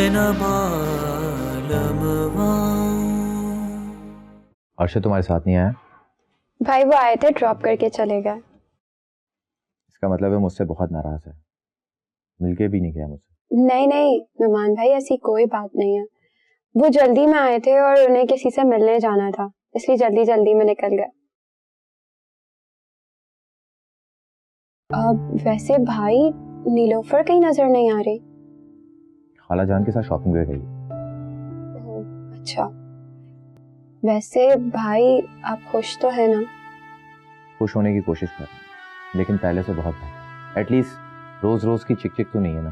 न बालमवा। अर्शद तुम्हारे साथ नहीं आया? भाई वो आए थे, ड्रॉप करके चले गए। इसका मतलब है मुझसे बहुत नाराज है, मिलके भी नहीं गया मुझसे। नहीं नहीं नुमान भाई, ऐसी कोई बात नहीं है। वो जल्दी में आए थे और उन्हें किसी से मिलने जाना था, इसलिए जल्दी जल्दी में निकल गए। वैसे भाई नीलोफर कहीं नजर नहीं आ रही। खाला जान के साथ शॉपिंग पे गई। अच्छा, वैसे भाई आप खुश तो है ना? खुश होने की कोशिश कर रहा हूँ, लेकिन पहले से बहुत बेहतर। एटलीस्ट रोज रोज की चिक चिक तो नहीं है ना।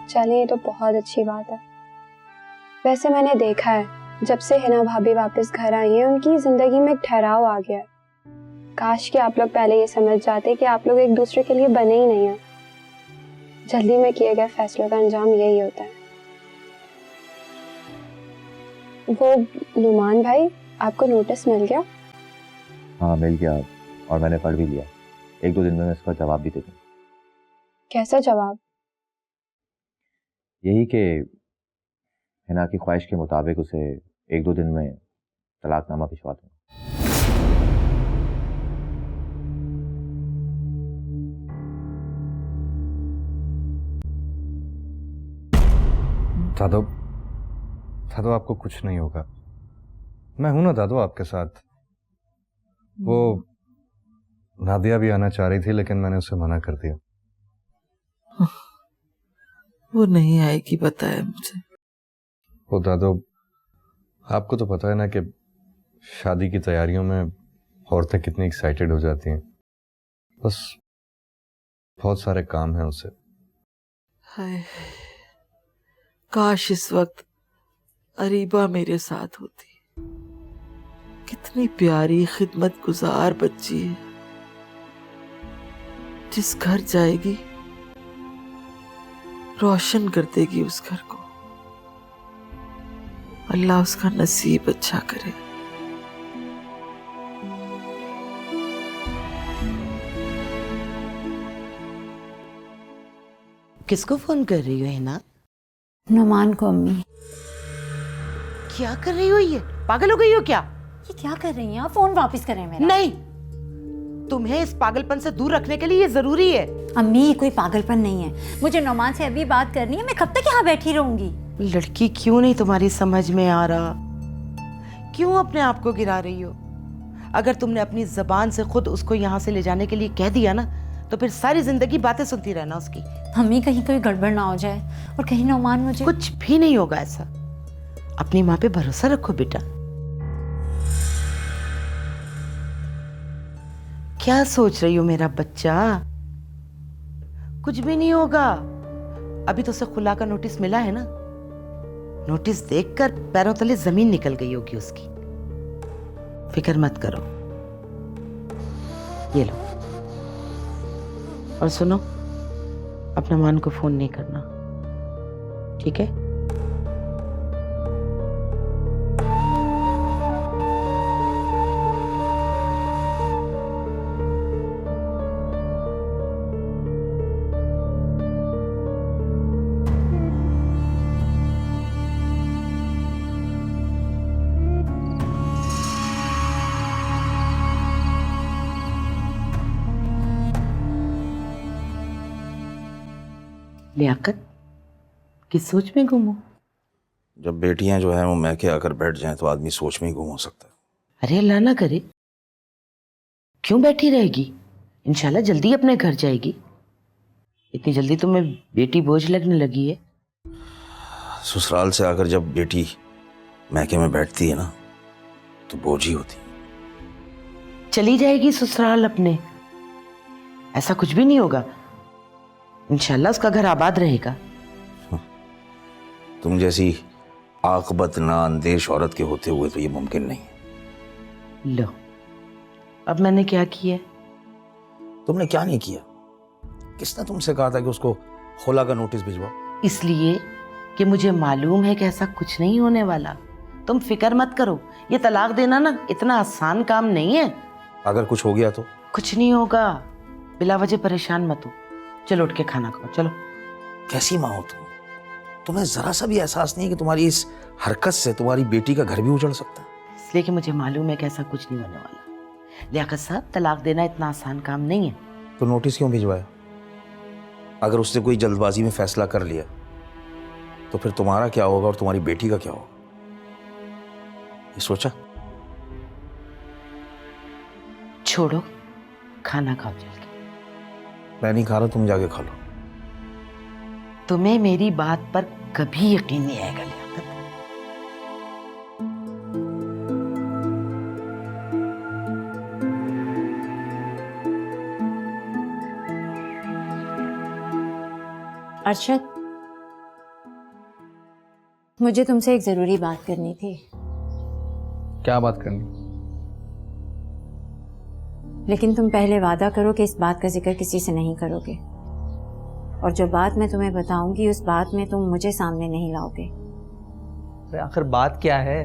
चलिए, ये तो बहुत अच्छी बात है। वैसे मैंने देखा है, जब से हिना भाभी वापस घर आई है, उनकी जिंदगी में एक ठहराव आ गया है। काश कि आप लोग पहले ये समझ जाते कि आप लोग एक दूसरे के लिए बने ही नहीं है। जल्दी में किए गए फैसलों का अंजाम यही होता है। वो नुमान भाई, आपको नोटिस मिल गया? हाँ मिल गया, और मैंने पढ़ भी लिया। 1-2 दिन में मैं इसका जवाब भी दे दूँ। कैसा जवाब? यही कि हिना की ख्वाहिश के मुताबिक उसे 1-2 दिन में तलाकनामा भिजवा दूंगा। दादू, दादू आपको कुछ नहीं होगा, मैं हूं ना दादू आपके साथ। वो नादिया भी आना चाह रही थी, लेकिन मैंने उसे मना कर दिया। वो नहीं आएगी, पता है मुझे। वो दादू, आपको तो पता है ना कि शादी की तैयारियों में औरतें कितनी एक्साइटेड हो जाती हैं। बस बहुत सारे काम हैं उसे। हाय, काश इस वक्त अरीबा मेरे साथ होती। कितनी प्यारी खिदमत गुजार बच्ची है, जिस घर जाएगी रोशन कर देगी उस घर को। अल्लाह उसका नसीब अच्छा करे। किसको फोन कर रही हो हिना? नुमान को। अम्मी, क्या कर रही हो? ये पागल हो गई हो क्या? ये क्या कर रही हैं आप? फोन वापस करें मेरा। नहीं, तुम्हें इस पागलपन से दूर रखने के लिए ये जरूरी है। अम्मी, ये कोई पागलपन नहीं है। मुझे नुमान से अभी बात करनी है। मैं कब तक यहाँ बैठी रहूंगी? लड़की, क्यों नहीं तुम्हारी समझ में आ रहा? क्यों अपने आप को गिरा रही हो? अगर तुमने अपनी जबान से खुद उसको यहाँ से ले जाने के लिए कह दिया ना, तो फिर सारी जिंदगी बातें सुनती रहना उसकी। अम्मी, कहीं कोई गड़बड़ ना हो जाए और कहीं नुमान मुझे। कुछ भी नहीं होगा ऐसा। अपनी माँ पे भरोसा रखो बेटा। क्या सोच रही हो मेरा बच्चा? कुछ भी नहीं होगा। अभी तो उसे खुला का नोटिस मिला है ना। नोटिस देखकर पैरों तले जमीन निकल गई होगी उसकी। फिक्र मत करो। ये लो, और सुनो, अपना मान को फोन नहीं करना, ठीक है? लियाकत, किस सोच में गुम हो? जब बेटियां जो है वो मैके आकर बैठ जाएं तो आदमी सोच में ही गुम हो सकता है। अरे अल्लाह ना करे, क्यों बैठी रहेगी? इंशाल्लाह जल्दी अपने घर जाएगी। इतनी जल्दी तुम्हें बेटी बोझ लगने लगी है? ससुराल से आकर जब बेटी मैके में बैठती है ना, तो बोझ ही होती है। चली जाएगी ससुराल अपने, ऐसा कुछ भी नहीं होगा। इंशाल्लाह उसका घर आबाद रहेगा। तुम जैसी आकबत ना अंदेश औरत के होते हुए तो ये मुमकिन नहीं है। लो, अब मैंने क्या किया? तुमने क्या नहीं किया? किसने तुमसे कहा था कि उसको खुला का नोटिस भिजवाओ? इसलिए कि मुझे मालूम है कि ऐसा कुछ नहीं होने वाला। तुम फिक्र मत करो। ये तलाक देना ना इतना आसान काम नहीं है। अगर कुछ हो गया तो? कुछ नहीं होगा। बिला वजह परेशान मत हो। चलो उठ के खाना खाओ, चलो। कैसी माँ हो तुम? तुम्हें जरा सा भी एहसास नहीं है कि तुम्हारी इस हरकत से तुम्हारी बेटी का घर भी उजड़ सकता है? इसलिए कि मुझे मालूम है कि ऐसा कुछ नहीं होने वाला। लियाकत साहब, तलाक देना इतना आसान काम नहीं है। तो नोटिस क्यों भिजवाया? अगर उसने कोई जल्दबाजी में फैसला कर लिया तो फिर तुम्हारा क्या होगा और तुम्हारी बेटी का क्या होगा, ये सोचा? छोड़ो, खाना खाओ चल के। मैं नहीं खा रहा, तुम जाके खा लो। तुम्हें मेरी बात पर कभी यकीन नहीं आएगा लियाकत। अरशद, मुझे तुमसे एक जरूरी बात करनी थी। क्या बात करनी? लेकिन तुम पहले वादा करो कि इस बात का जिक्र किसी से नहीं करोगे, और जो बात मैं तुम्हें बताऊंगी उस बात में तुम मुझे सामने नहीं लाओगे। अरे आखिर बात क्या है?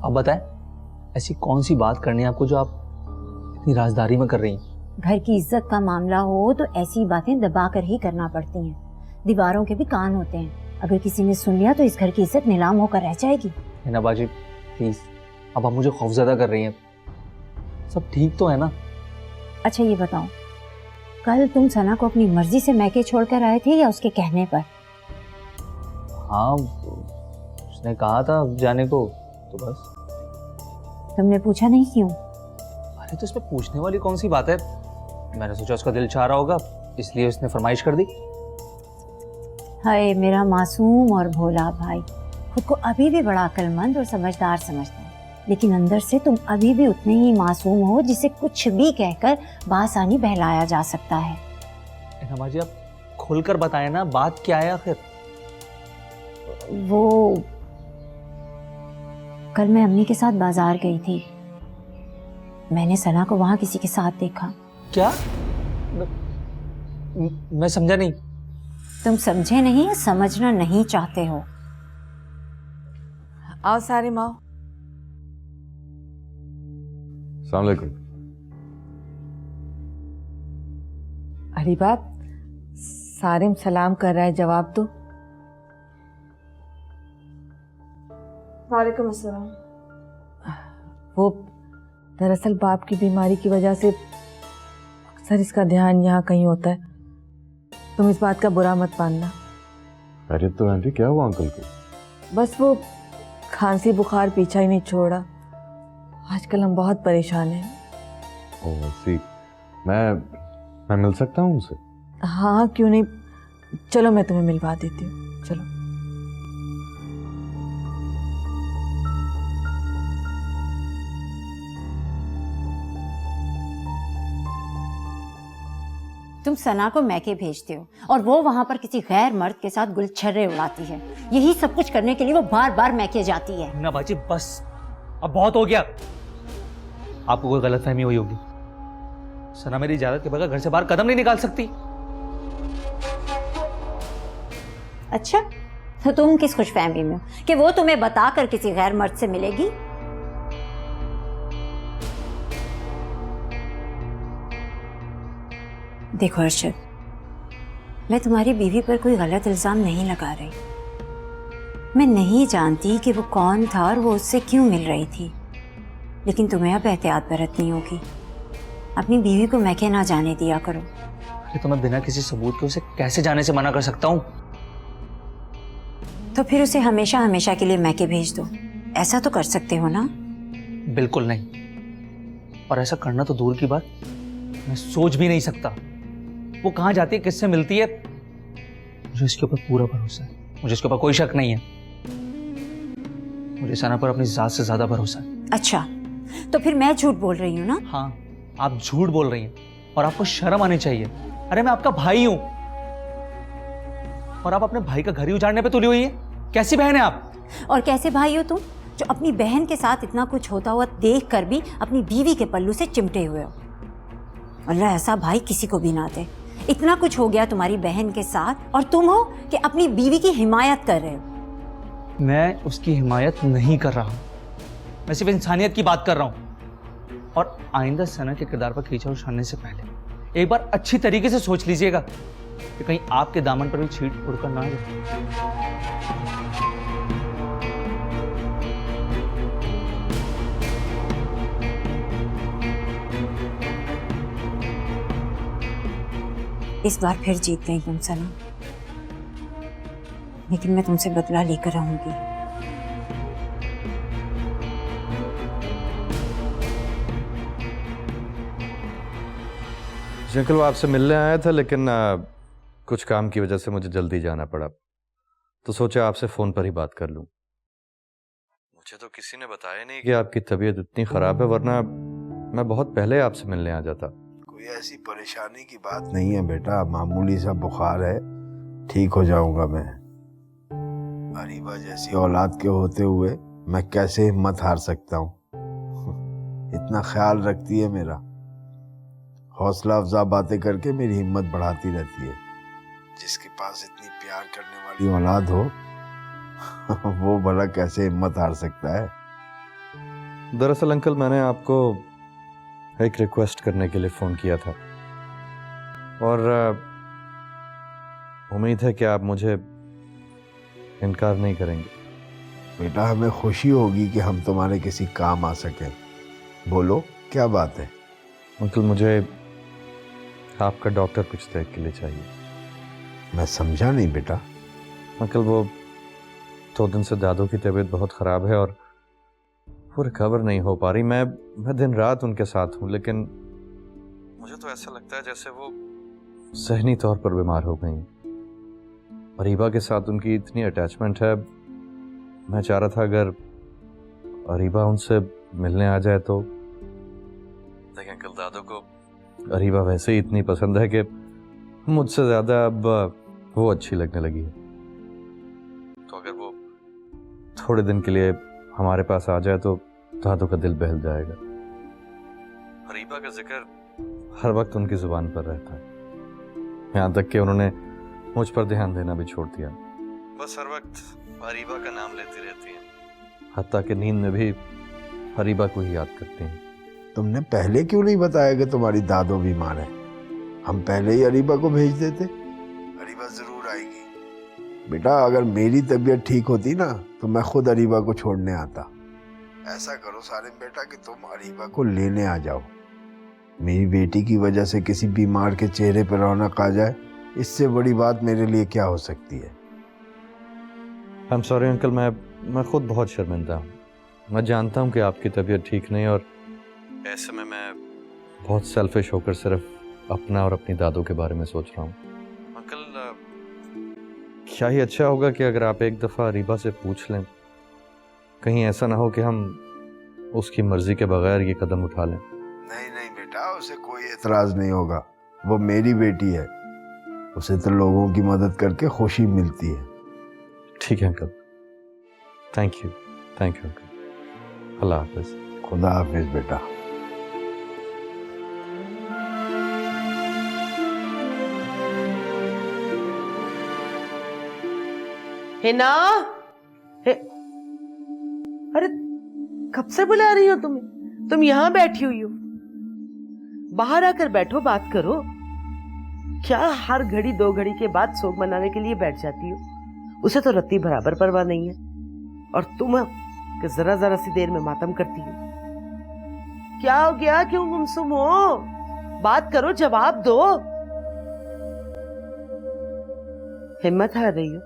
अब बताएं, ऐसी कौन सी बात करनी है आपको जो आप इतनी राजदारी में कर रही हैं? घर की इज्जत का मामला हो तो ऐसी बातें दबा कर ही करना पड़ती हैं। दीवारों के भी कान होते हैं, अगर किसी ने सुन लिया तो इस घर की इज्जत नीलाम होकर रह जाएगी। हिना बाजी प्लीज, अब आप मुझे खौफजदा कर रही हैं। सब ठीक तो है ना? अच्छा ये बताओ, कल तुम सना को अपनी मर्जी से मैके छोड़कर आए थे या उसके कहने पर? हाँ, उसने कहा था जाने को, तो बस। तुमने पूछा नहीं क्यों? अरे तो इसमें पूछने वाली कौन सी बात है? मैंने सोचा उसका दिल चाह रहा होगा, इसलिए उसने फरमाइश कर दी। हाय मेरा मासूम और भोला भाई, खुद को अभी भी बड़ा अक्लमंद और समझदार समझता है, लेकिन अंदर से तुम अभी भी उतने ही मासूम हो जिसे कुछ भी कहकर बासानी बहलाया जा सकता है। हिना बाजी आप खुलकर बताएं ना, बात क्या है आखिर? वो कल मैं अम्मी के साथ बाजार गई थी, मैंने सना को वहां किसी के साथ देखा। क्या? मैं समझा नहीं। तुम समझे नहीं, समझना नहीं चाहते हो। आओ सारी माँ। अस्सलाम वालेकुम। अरे बाप, सारिम सलाम कर रहा है, जवाब दो। वालेकुम अस्सलाम। वो दरअसल बाप की बीमारी की वजह से अक्सर इसका ध्यान यहाँ कहीं होता है, तुम इस बात का बुरा मत मानना। अरे तो आंटी क्या हुआ अंकल को? बस वो खांसी बुखार पीछा ही नहीं छोड़ा, आजकल हम बहुत परेशान हैं। ओह सी, मैं मिल सकता हूँ उनसे? हाँ क्यों नहीं, चलो मैं तुम्हें मिलवा देती हूँ, चलो। तुम सना को मैके भेजते हो और वो वहां पर किसी गैर मर्द के साथ गुलछर्रे उड़ाती है। यही सब कुछ करने के लिए वो बार बार मैके जाती है। हिना बाजी बस, अब बहुत हो गया। आपको कोई गलतफहमी हुई होगी। सना मेरी इजाजत के बगैर घर से बाहर कदम नहीं निकाल सकती। अच्छा, तो तुम किस खुशफहमी में हो कि वो तुम्हें बताकर किसी गैर मर्द से मिलेगी? देखो अर्शद, मैं तुम्हारी बीवी पर कोई गलत इल्जाम नहीं लगा रही। मैं नहीं जानती कि वो कौन था और वो उससे क्यों मिल रही थी, लेकिन तुम्हें अब एहतियात बरतनी होगी। अपनी बीवी को मैके ना जाने दिया करो। अरे तो मैं बिना किसी सबूत के उसे कैसे जाने से मना कर सकता हूँ? तो फिर उसे हमेशा हमेशा के लिए मैके भेज दो, ऐसा तो कर सकते हो ना? बिल्कुल नहीं, और ऐसा करना तो दूर की बात, मैं सोच भी नहीं सकता। वो कहाँ जाती है, किससे मिलती है, मुझे इसके ऊपर पूरा भरोसा है। मुझे इसके ऊपर कोई शक नहीं है। मुझे सना पर अपनी जात से ज्यादा भरोसा है। अच्छा, तो फिर मैं झूठ बोल रही हूँ ना? हाँ, आप झूठ बोल रही हैं और आपको शर्म आनी चाहिए। अरे मैं आपका भाई हूं और आप अपने भाई का घर ही उजाड़ने पे तुली हुई है। कैसी बहन है आप? और कैसे भाई हो तुम जो अपनी बहन के साथ इतना कुछ होता हुआ देख कर भी अपनी बीवी के पल्लू से चिमटे हुए हो? अल्लाह ऐसा भाई किसी को भी ना दे। इतना कुछ हो गया तुम्हारी बहन के साथ और तुम हो कि अपनी बीवी की हिमायत कर रहे हो। मैं उसकी हिमायत नहीं कर रहा हूं, मैं सिर्फ इंसानियत की बात कर रहा हूं। और आइंदा सना के किरदार पर खींचा उछालने से पहले एक बार अच्छी तरीके से सोच लीजिएगा कि कहीं आपके दामन पर भी छींट उड़कर ना आ जाए। इस बार फिर जीत गई तुम सनम, लेकिन मैं तुमसे बदला लेकर रहूंगी। जी अंकल, वो आपसे मिलने आया था, लेकिन कुछ काम की वजह से मुझे जल्दी जाना पड़ा, तो सोचा आपसे फोन पर ही बात कर लूं। मुझे तो किसी ने बताया नहीं कि आपकी तबीयत इतनी खराब है, वरना मैं बहुत पहले आपसे मिलने आ जाता। कोई ऐसी परेशानी की बात नहीं है बेटा, मामूली सा बुखार है, ठीक हो जाऊंगा मैं। अरीबा जैसी औलाद के होते हुए मैं कैसे हिम्मत हार सकता हूँ। इतना ख्याल रखती है मेरा, हौसला अफजा बातें करके मेरी हिम्मत बढ़ाती रहती है। जिसके पास इतनी प्यार करने वाली औलाद हो वो भला कैसे हिम्मत हार सकता है। दरअसल अंकल, मैंने आपको एक रिक्वेस्ट करने के लिए फ़ोन किया था, और उम्मीद है कि आप मुझे इनकार नहीं करेंगे। बेटा, हमें खुशी होगी कि हम तुम्हारे किसी काम आ सकें। बोलो, क्या बात है? अंकल, मुझे आपका डॉक्टर कुछ देख के लिए चाहिए। मैं समझा नहीं बेटा। अंकल, वो 2 दिन से दादू की तबीयत बहुत ख़राब है और वो रिकवर नहीं हो पा रही। मैं दिन रात उनके साथ हूँ, लेकिन मुझे तो ऐसा लगता है जैसे वो ज़हनी तौर पर बीमार हो गई। अरीबा के साथ उनकी इतनी अटैचमेंट है, मैं चाह रहा था अगर अरीबा उनसे मिलने आ जाए तो। देखिए अंकल, दादू को अरीबा वैसे ही इतनी पसंद है कि मुझसे ज़्यादा अब वो अच्छी लगने लगी है। तो अगर वो थोड़े दिन के लिए हमारे पास आ जाए तो दादू का दिल बहल जाएगा। अरीबा का जिक्र हर वक्त उनकी जुबान पर रहता है, यहाँ तक कि उन्होंने मुझ पर ध्यान देना भी छोड़ दिया। बस हर वक्त अरीबा का नाम लेती रहती हैं, हत्ता कि नींद में भी अरीबा को ही याद करती हैं। तुमने पहले क्यों नहीं बताया कि तुम्हारी दादो बीमार है? हम पहले ही अरीबा को भेज देते। अरीबा जरूर आएगी। बेटा, अगर मेरी तबीयत ठीक होती ना तो मैं खुद अरीबा को छोड़ने आता। ऐसा करो सालिम बेटा कि तुम अरीबा को लेने आ जाओ। मेरी बेटी की वजह से किसी बीमार के चेहरे पर रौनक आ जाए, इससे बड़ी बात मेरे लिए क्या हो सकती है। आई एम सॉरी अंकल, मैं खुद बहुत शर्मिंदा हूँ। मैं जानता हूँ कि आपकी तबीयत ठीक नहीं, और ऐसे में मैं बहुत सेल्फिश होकर सिर्फ अपना और अपनी दादू के बारे में सोच रहा हूँ। अंकल, क्या ही अच्छा होगा कि अगर आप एक दफ़ा अरीबा से पूछ लें, कहीं ऐसा ना हो कि हम उसकी मर्जी के बगैर ये कदम उठा लें। नहीं नहीं बेटा, उसे कोई एतराज नहीं होगा। वो मेरी बेटी है, उसे तो लोगों की मदद करके खुशी मिलती है। ठीक है अंकल, थैंक यू अंकल। अल्लाह हाफिज। खुदा हाफिज बेटा। हिना, अरे कब से बुला रही हो तुम्हें? तुम यहाँ बैठी हुई हो, बाहर आकर बैठो, बात करो। क्या हर घड़ी 2 घड़ी के बाद शोक मनाने के लिए बैठ जाती हो? उसे तो रत्ती बराबर परवाह नहीं है, और तुम कि जरा जरा सी देर में मातम करती हो। क्या हो गया? क्यों गुमसुम हो? बात करो, जवाब दो। हिम्मत हार रही हो?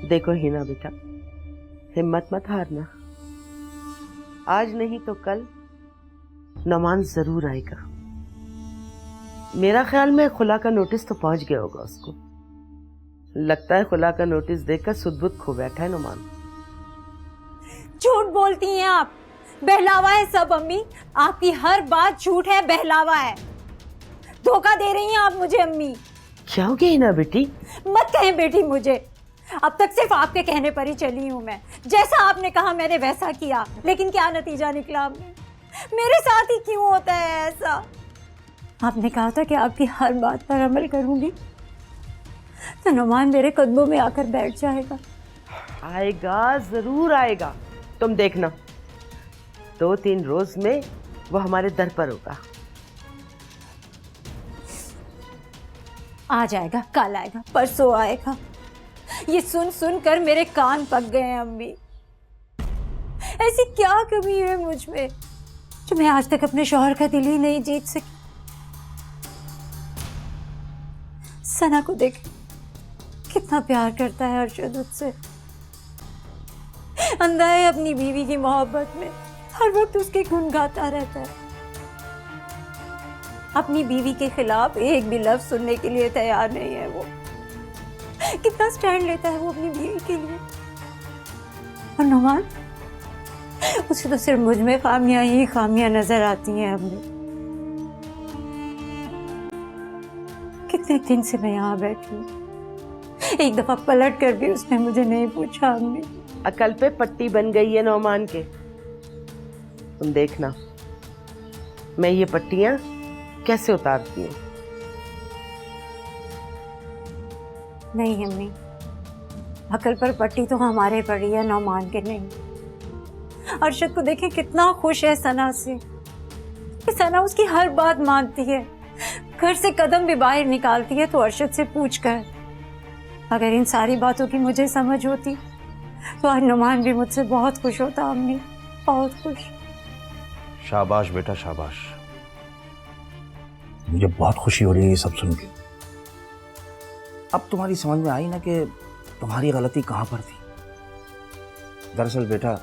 देखो हिना बेटा, हिम्मत मत हारना। आज नहीं तो कल नमान जरूर आएगा। मेरा ख्याल में खुला का नोटिस तो पहुंच गया होगा उसको। लगता है खुला का नोटिस देखकर सुध-बुध खो बैठा है नुमान। झूठ बोलती हैं आप, बहलावा है सब अम्मी। आपकी हर बात झूठ है, बहलावा है। धोखा दे रही हैं आप मुझे अम्मी। क्या हो गया हिना बेटी? मत कहें बेटी मुझे, अब तक सिर्फ आपके कहने पर ही चली हूँ मैं। जैसा आपने कहा मैंने वैसा किया, लेकिन क्या नतीजा निकला? मेरे साथ ही क्यों होता है ऐसा? आपने कहा था कि आपकी हर बात पर अमल करूंगी, तो नुमान मेरे कदमों में आकर बैठ जाएगा। आएगा, जरूर आएगा। तुम देखना, 2-3 रोज में वो हमारे दर पर होगा। आ जाएगा, कल आएगा, परसों आएगा। ये सुन सुन कर मेरे कान पक गए हैं अम्मी। ऐसी क्या कमी है मुझ में जो मैं आज तक अपने शौहर का दिल ही नहीं जीत सकी। सना को देख, कितना प्यार करता है अरशद उससे। अंधा है अपनी बीवी की मोहब्बत में, हर वक्त उसके गुण गाता रहता है। अपनी बीवी के खिलाफ एक भी लफ्ज सुनने के लिए तैयार नहीं है वो। कितना स्टैंड लेता है वो अपनी बीवी के लिए। और नुमान, उसे तो सिर्फ मुझ में खामियां ही खामियां नजर आती हैं अम्मी। कितने दिन से मैं यहाँ बैठी हूँ, एक दफा पलट कर भी उसने मुझे नहीं पूछा अम्मी। अकल पे पट्टी बन गई है नौमान के। तुम देखना मैं ये पट्टियां कैसे उतारती हूँ। नहीं अम्मी, अकल पर पट्टी तो हमारे पड़ी है, नौमान के नहीं। अरशद को देखें कितना खुश है सना से। सना उसकी हर बात मानती है, घर से कदम भी बाहर निकालती है तो अरशद से पूछ कर। अगर इन सारी बातों की मुझे समझ होती तो आज नुमान भी मुझसे बहुत खुश होता अम्मी, बहुत खुश। शाबाश बेटा शाबाश, मुझे बहुत खुशी हो रही है ये सब सुन के। अब तुम्हारी समझ में आई ना कि तुम्हारी गलती कहाँ पर थी। दरअसल बेटा,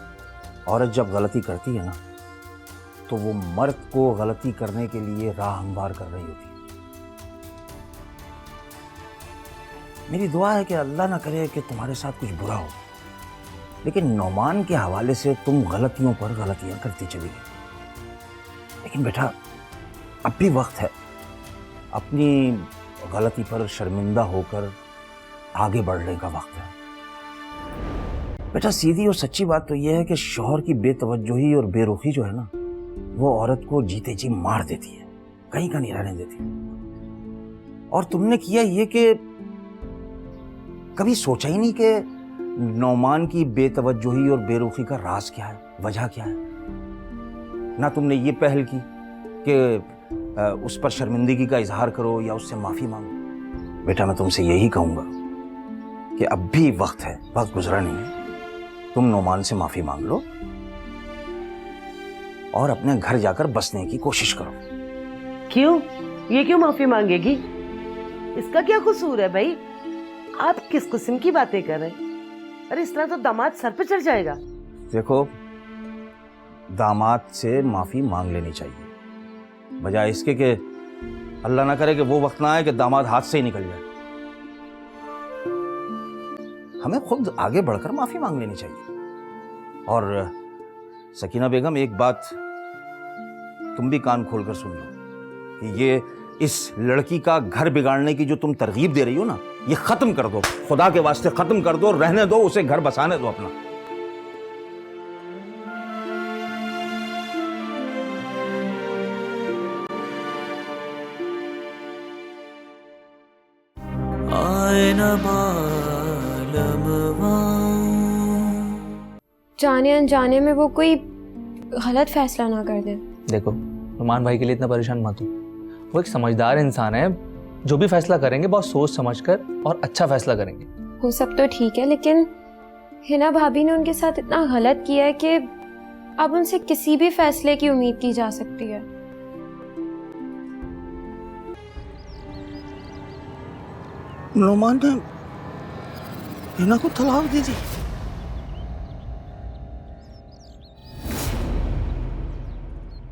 औरत जब गलती करती है ना तो वो मर्द को गलती करने के लिए राह हमवार कर रही होती है। मेरी दुआ है कि अल्लाह ना करे कि तुम्हारे साथ कुछ बुरा हो, लेकिन नौमान के हवाले से तुम गलतियों पर गलतियां करती चली गई। लेकिन बेटा, अब भी वक्त है, अपनी गलती पर शर्मिंदा होकर आगे बढ़ने का वक्त है। बेटा, सीधी और सच्ची बात तो यह है कि शौहर की बेतवज्जोही और बेरुखी जो है ना, वो औरत को जीते जी मार देती है, कहीं का नहीं रहने देती। और तुमने किया ये कि कभी सोचा ही नहीं कि नौमान की बेतवज्जोही और बेरुखी का राज क्या है, वजह क्या है। ना तुमने ये पहल की कि उस पर शर्मिंदगी का इजहार करो या उससे माफी मांगो। बेटा, मैं तुमसे यही कहूंगा कि अब भी वक्त है, वक्त गुजरा नहीं है। तुम नौमान से माफी मांग लो और अपने घर जाकर बसने की कोशिश करो। क्यों? ये क्यों माफी मांगेगी? इसका क्या कसूर है भाई? आप किस किस्म की बातें कर रहे हैं? अरे इस तरह तो दामाद सर पे चढ़ जाएगा। देखो, दामाद से माफी मांग लेनी चाहिए, बजाय इसके कि अल्लाह ना करे कि वो वक्त ना आए कि दामाद हाथ से ही निकल जाए। हमें खुद आगे बढ़कर माफी मांग लेनी चाहिए। और सकीना बेगम, एक बात तुम भी कान खोलकर सुन लो कि ये इस लड़की का घर बिगाड़ने की जो तुम तरगीब दे रही हो ना, ये खत्म कर दो, खुदा के वास्ते खत्म कर दो, रहने दो उसे, घर बसाने दो अपना। जाने अनजाने में वो कोई गलत फैसला ना कर दे। देखो, नुमान भाई के लिए इतना परेशान मत हो। वो एक समझदार इंसान है, जो भी फैसला करेंगे बहुत सोच समझकर और अच्छा फैसला करेंगे। वो सब तो ठीक है, लेकिन हिना भाभी ने उनके साथ इतना गलत किया है कि अब उनसे किसी भी फैसले की उम्मीद की जा सकती है। नौमान ने हिना को तलाक दे दी।